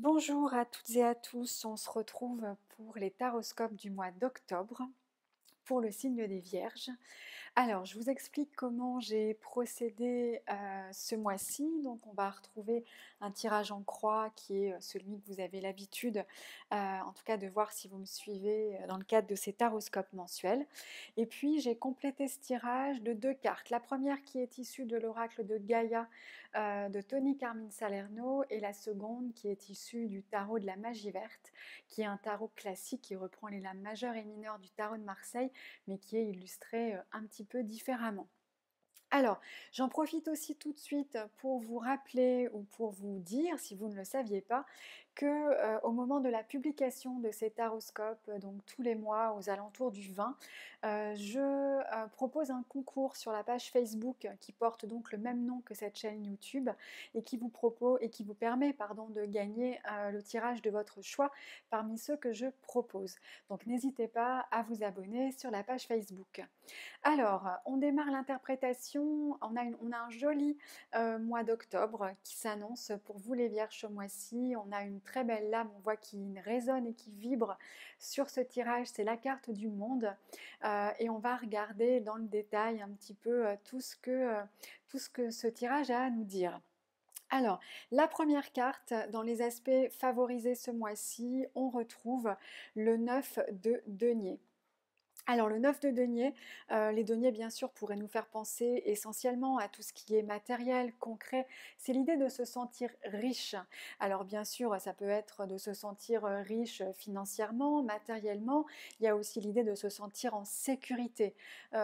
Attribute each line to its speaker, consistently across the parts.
Speaker 1: Bonjour à toutes et à tous, on se retrouve pour les taroscopes du mois d'octobre pour le signe des Vierges. Alors, je vous explique comment j'ai procédé ce mois-ci. Donc, on va retrouver un tirage en croix qui est celui que vous avez l'habitude, en tout cas, de voir si vous me suivez dans le cadre de ces taroscopes mensuels. Et puis, j'ai complété ce tirage de deux cartes. La première qui est issue de l'oracle de Gaïa de Tony Carmine Salerno et la seconde qui est issue du tarot de la magie verte, qui est un tarot classique qui reprend les lames majeures et mineures du tarot de Marseille, mais qui est illustré un petit peu différemment. Alors, j'en profite aussi tout de suite pour vous rappeler ou pour vous dire, si vous ne le saviez pas, que au moment de la publication de ces taroscopes, donc tous les mois aux alentours du 20, je propose un concours sur la page Facebook qui porte donc le même nom que cette chaîne YouTube et qui vous propose et qui vous permet de gagner le tirage de votre choix parmi ceux que je propose. Donc n'hésitez pas à vous abonner sur la page Facebook. Alors, on démarre l'interprétation, on a un joli mois d'octobre qui s'annonce pour vous les Vierges ce mois-ci. On a une très belle lame, on voit qui résonne et qui vibre sur ce tirage, c'est la carte du monde. Et on va regarder dans le détail un petit peu tout ce que ce tirage a à nous dire. Alors, la première carte, dans les aspects favorisés ce mois-ci, on retrouve le 9 de denier. Alors le 9 de denier, les deniers bien sûr pourraient nous faire penser essentiellement à tout ce qui est matériel, concret. C'est l'idée de se sentir riche. Alors bien sûr, ça peut être de se sentir riche financièrement, matériellement. Il y a aussi l'idée de se sentir en sécurité.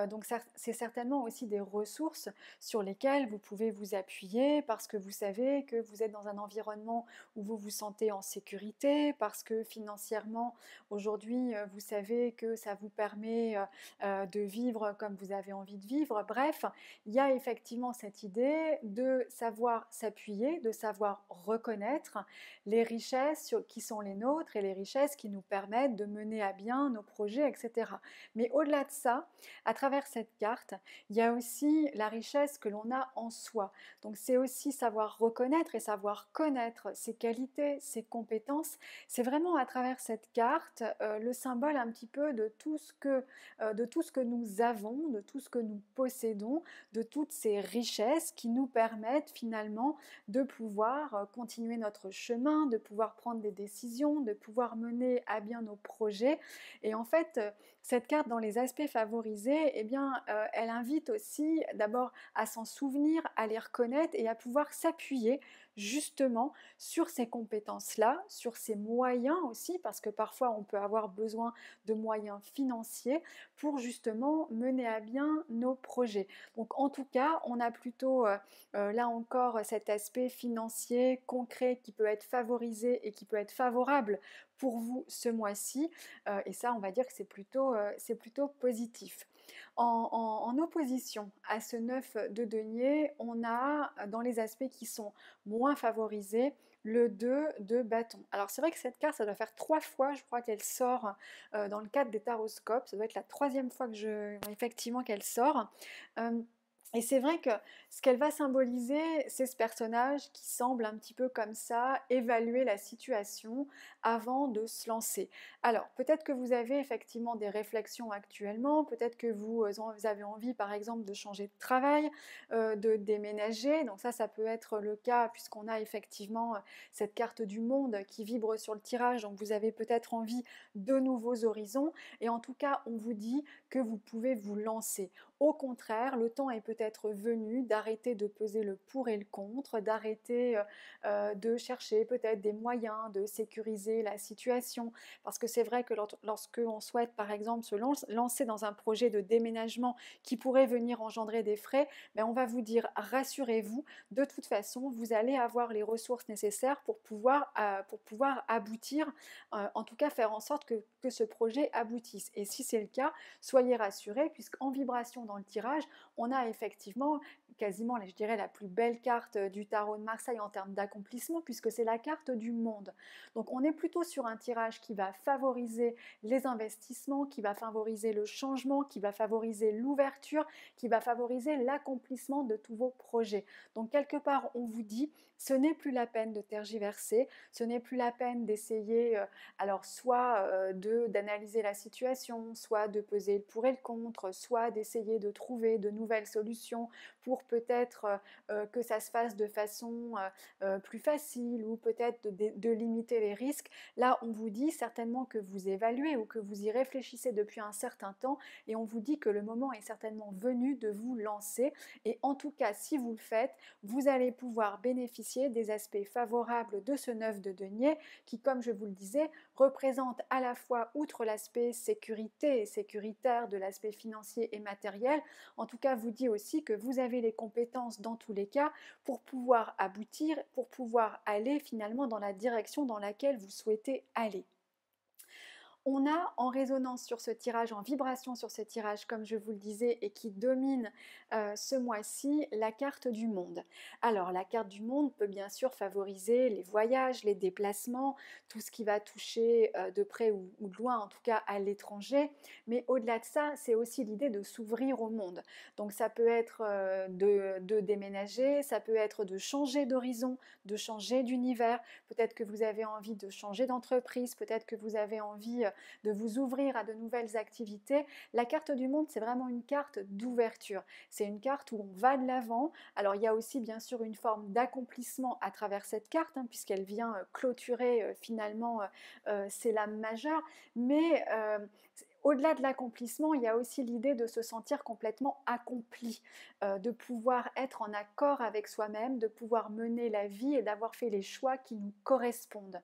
Speaker 1: Donc c'est certainement aussi des ressources sur lesquelles vous pouvez vous appuyer parce que vous savez que vous êtes dans un environnement où vous vous sentez en sécurité, parce que financièrement, aujourd'hui, vous savez que ça vous permet de vivre comme vous avez envie de vivre. Bref, il y a effectivement cette idée de savoir s'appuyer, de savoir reconnaître les richesses qui sont les nôtres et les richesses qui nous permettent de mener à bien nos projets, etc. Mais au-delà de ça, à travers cette carte, il y a aussi la richesse que l'on a en soi. Donc c'est aussi savoir reconnaître et savoir connaître ses qualités, ses compétences. C'est vraiment à travers cette carte le symbole un petit peu de tout ce que nous avons, de tout ce que nous possédons, de toutes ces richesses qui nous permettent finalement de pouvoir continuer notre chemin, de pouvoir prendre des décisions, de pouvoir mener à bien nos projets. Et en fait, cette carte dans les aspects favorisés, eh bien, elle invite aussi d'abord à s'en souvenir, à les reconnaître et à pouvoir s'appuyer justement sur ces compétences-là, sur ces moyens aussi, parce que parfois on peut avoir besoin de moyens financiers pour justement mener à bien nos projets. Donc en tout cas, on a plutôt là encore cet aspect financier concret qui peut être favorisé et qui peut être favorable pour vous ce mois-ci. Et ça, on va dire que c'est plutôt positif. En opposition à ce 9 de denier, on a dans les aspects qui sont moins favorisés le 2 de bâton. Alors c'est vrai que cette carte, ça doit faire 3 fois, je crois qu'elle sort dans le cadre des taroscopes. Ça doit être la troisième fois effectivement qu'elle sort. Euh, et c'est vrai que ce qu'elle va symboliser, c'est ce personnage qui semble un petit peu comme ça évaluer la situation avant de se lancer. Alors, peut-être que vous avez effectivement des réflexions actuellement, peut-être que vous avez envie par exemple de changer de travail, de déménager, donc ça peut être le cas puisqu'on a effectivement cette carte du monde qui vibre sur le tirage, donc vous avez peut-être envie de nouveaux horizons, et en tout cas on vous dit que vous pouvez vous lancer. Au contraire, le temps est peut-être venu d'arrêter de peser le pour et le contre, d'arrêter de chercher peut-être des moyens de sécuriser la situation. Parce que c'est vrai que lorsque on souhaite par exemple se lancer dans un projet de déménagement qui pourrait venir engendrer des frais, ben on va vous dire rassurez-vous, de toute façon vous allez avoir les ressources nécessaires pour pouvoir aboutir, en tout cas faire en sorte que ce projet aboutisse. Et si c'est le cas, soyez rassurés puisqu'en vibration dans le tirage, on a effectivement quasiment, je dirais, la plus belle carte du tarot de Marseille en termes d'accomplissement, puisque c'est la carte du monde. Donc on est plutôt sur un tirage qui va favoriser les investissements, qui va favoriser le changement, qui va favoriser l'ouverture, qui va favoriser l'accomplissement de tous vos projets. Donc quelque part, on vous dit, ce n'est plus la peine de tergiverser, ce n'est plus la peine d'essayer, alors soit d'analyser la situation, soit de peser le pour et le contre, soit d'essayer de trouver de nouvelles solutions pour peut-être que ça se fasse de façon plus facile ou peut-être de limiter les risques. Là, on vous dit certainement que vous évaluez ou que vous y réfléchissez depuis un certain temps et on vous dit que le moment est certainement venu de vous lancer. Et en tout cas, si vous le faites, vous allez pouvoir bénéficier des aspects favorables de ce 9 de denier qui, comme je vous le disais, représente à la fois, outre l'aspect sécurité et sécuritaire de l'aspect financier et matériel, en tout cas vous dit aussi que vous avez les compétences dans tous les cas pour pouvoir aboutir, pour pouvoir aller finalement dans la direction dans laquelle vous souhaitez aller. On a en résonance sur ce tirage, en vibration sur ce tirage, comme je vous le disais, et qui domine ce mois-ci, la carte du monde. Alors, la carte du monde peut bien sûr favoriser les voyages, les déplacements, tout ce qui va toucher de près ou de loin, en tout cas à l'étranger. Mais au-delà de ça, c'est aussi l'idée de s'ouvrir au monde. Donc, ça peut être de déménager, ça peut être de changer d'horizon, de changer d'univers. Peut-être que vous avez envie de changer d'entreprise, peut-être que vous avez envie de vous ouvrir à de nouvelles activités. La carte du monde, c'est vraiment une carte d'ouverture. C'est une carte où on va de l'avant. Alors, il y a aussi bien sûr une forme d'accomplissement à travers cette carte, puisqu'elle vient clôturer finalement ces lames majeures. Mais au-delà de l'accomplissement, il y a aussi l'idée de se sentir complètement accompli, de pouvoir être en accord avec soi-même, de pouvoir mener la vie et d'avoir fait les choix qui nous correspondent.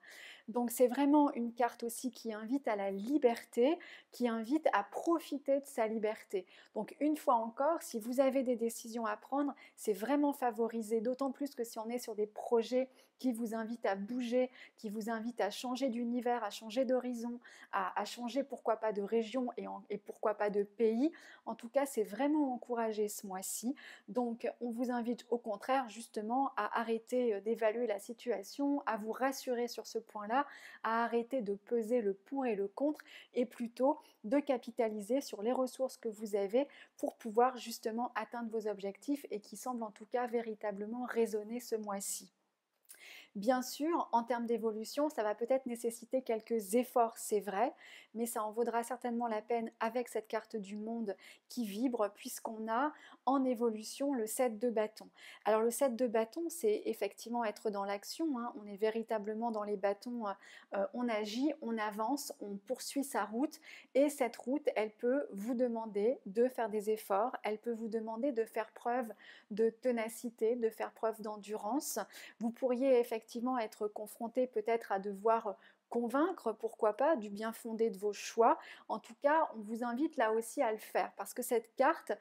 Speaker 1: Donc c'est vraiment une carte aussi qui invite à la liberté, qui invite à profiter de sa liberté. Donc une fois encore, si vous avez des décisions à prendre, c'est vraiment favorisé, d'autant plus que si on est sur des projets qui vous invitent à bouger, qui vous invitent à changer d'univers, à changer d'horizon, à changer pourquoi pas de région et pourquoi pas de pays. En tout cas, c'est vraiment encouragé ce mois-ci. Donc on vous invite au contraire justement à arrêter d'évaluer la situation, à vous rassurer sur ce point-là, à arrêter de peser le pour et le contre et plutôt de capitaliser sur les ressources que vous avez pour pouvoir justement atteindre vos objectifs et qui semblent en tout cas véritablement résonner ce mois-ci. Bien sûr, en termes d'évolution, ça va peut-être nécessiter quelques efforts, c'est vrai, mais ça en vaudra certainement la peine avec cette carte du monde qui vibre, puisqu'on a en évolution le 7 de bâton. Alors le 7 de bâton, c'est effectivement être dans l'action, on est véritablement dans les bâtons, on agit, on avance, on poursuit sa route, et cette route, elle peut vous demander de faire des efforts, elle peut vous demander de faire preuve de ténacité, de faire preuve d'endurance. Vous pourriez effectivement être confronté peut-être à devoir convaincre, pourquoi pas, du bien fondé de vos choix. En tout cas, on vous invite là aussi à le faire parce que cette carte,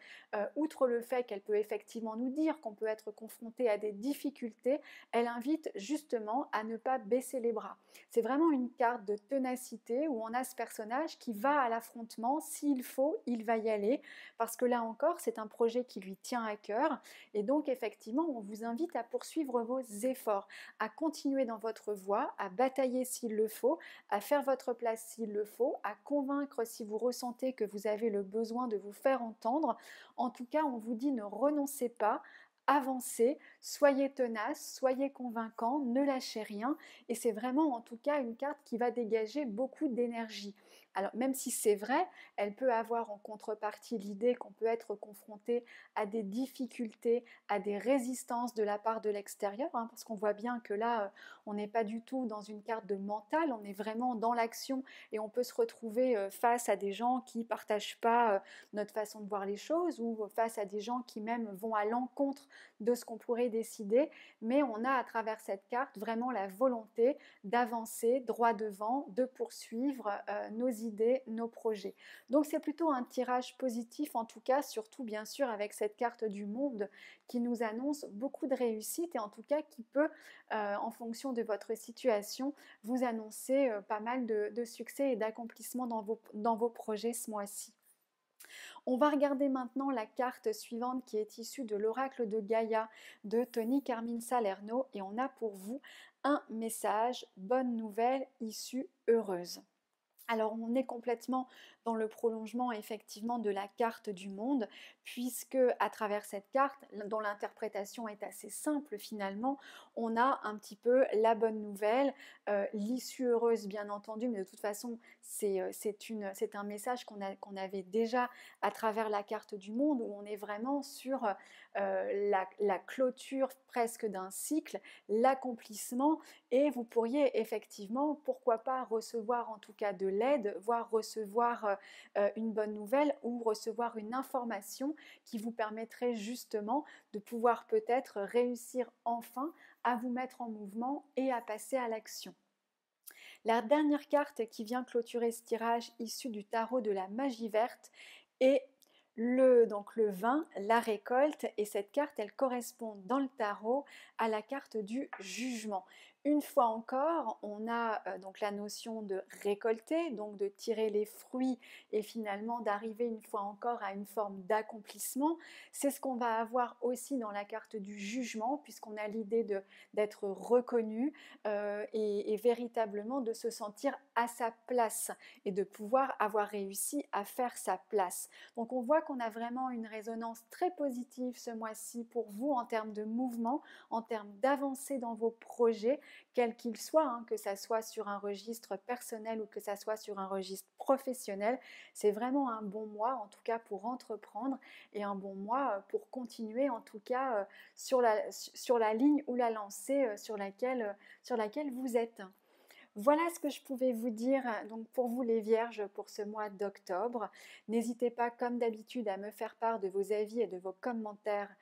Speaker 1: outre le fait qu'elle peut effectivement nous dire qu'on peut être confronté à des difficultés, elle invite justement à ne pas baisser les bras. C'est vraiment une carte de ténacité où on a ce personnage qui va à l'affrontement, s'il faut, il va y aller, parce que là encore, c'est un projet qui lui tient à cœur et donc effectivement, on vous invite à poursuivre vos efforts, à continuer dans votre voie, à batailler s'il le faut, à faire votre place s'il le faut, à convaincre si vous ressentez que vous avez le besoin de vous faire entendre. En tout cas, on vous dit ne renoncez pas, avancez, soyez tenace, soyez convaincant, ne lâchez rien. Et c'est vraiment en tout cas une carte qui va dégager beaucoup d'énergie. Alors même si c'est vrai, elle peut avoir en contrepartie l'idée qu'on peut être confronté à des difficultés, à des résistances de la part de l'extérieur, parce qu'on voit bien que là, on n'est pas du tout dans une carte de mental, on est vraiment dans l'action et on peut se retrouver face à des gens qui ne partagent pas notre façon de voir les choses ou face à des gens qui même vont à l'encontre de ce qu'on pourrait décider, mais on a à travers cette carte vraiment la volonté d'avancer droit devant, de poursuivre nos idées, nos projets. Donc c'est plutôt un tirage positif en tout cas, surtout bien sûr avec cette carte du monde qui nous annonce beaucoup de réussite et en tout cas qui peut, en fonction de votre situation, vous annoncer pas mal de succès et d'accomplissement dans vos projets ce mois-ci. On va regarder maintenant la carte suivante qui est issue de l'oracle de Gaïa de Tony Carmine Salerno et on a pour vous un message, bonne nouvelle, issue heureuse. Alors on est complètement dans le prolongement effectivement de la carte du monde, puisque à travers cette carte, dont l'interprétation est assez simple finalement, on a un petit peu la bonne nouvelle, l'issue heureuse bien entendu, mais de toute façon c'est un message qu'on avait déjà à travers la carte du monde, où on est vraiment sur la clôture presque d'un cycle, l'accomplissement, et vous pourriez effectivement, pourquoi pas, recevoir en tout cas de l'aide, voire recevoir une bonne nouvelle ou recevoir une information qui vous permettrait justement de pouvoir peut-être réussir enfin à vous mettre en mouvement et à passer à l'action. La dernière carte qui vient clôturer ce tirage issu du tarot de la magie verte est donc le vin, la récolte, et cette carte elle correspond dans le tarot à la carte du jugement. Une fois encore, on a donc la notion de récolter, donc de tirer les fruits et finalement d'arriver une fois encore à une forme d'accomplissement. C'est ce qu'on va avoir aussi dans la carte du jugement, puisqu'on a l'idée d'être reconnu et véritablement de se sentir à sa place et de pouvoir avoir réussi à faire sa place. Donc on voit qu'on a vraiment une résonance très positive ce mois-ci pour vous en termes de mouvement, en termes d'avancée dans vos projets, quels qu'ils soient, hein, que ça soit sur un registre personnel ou que ça soit sur un registre professionnel. C'est vraiment un bon mois en tout cas pour entreprendre, et un bon mois pour continuer en tout cas sur la ligne ou la lancée sur laquelle vous êtes. Voilà ce que je pouvais vous dire donc pour vous les Vierges pour ce mois d'octobre. N'hésitez pas comme d'habitude à me faire part de vos avis et de vos commentaires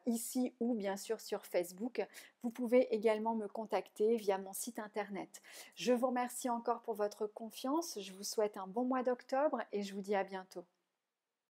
Speaker 1: ici ou bien sûr sur Facebook. Vous pouvez également me contacter via mon site internet. Je vous remercie encore pour votre confiance, je vous souhaite un bon mois d'octobre et je vous dis à bientôt.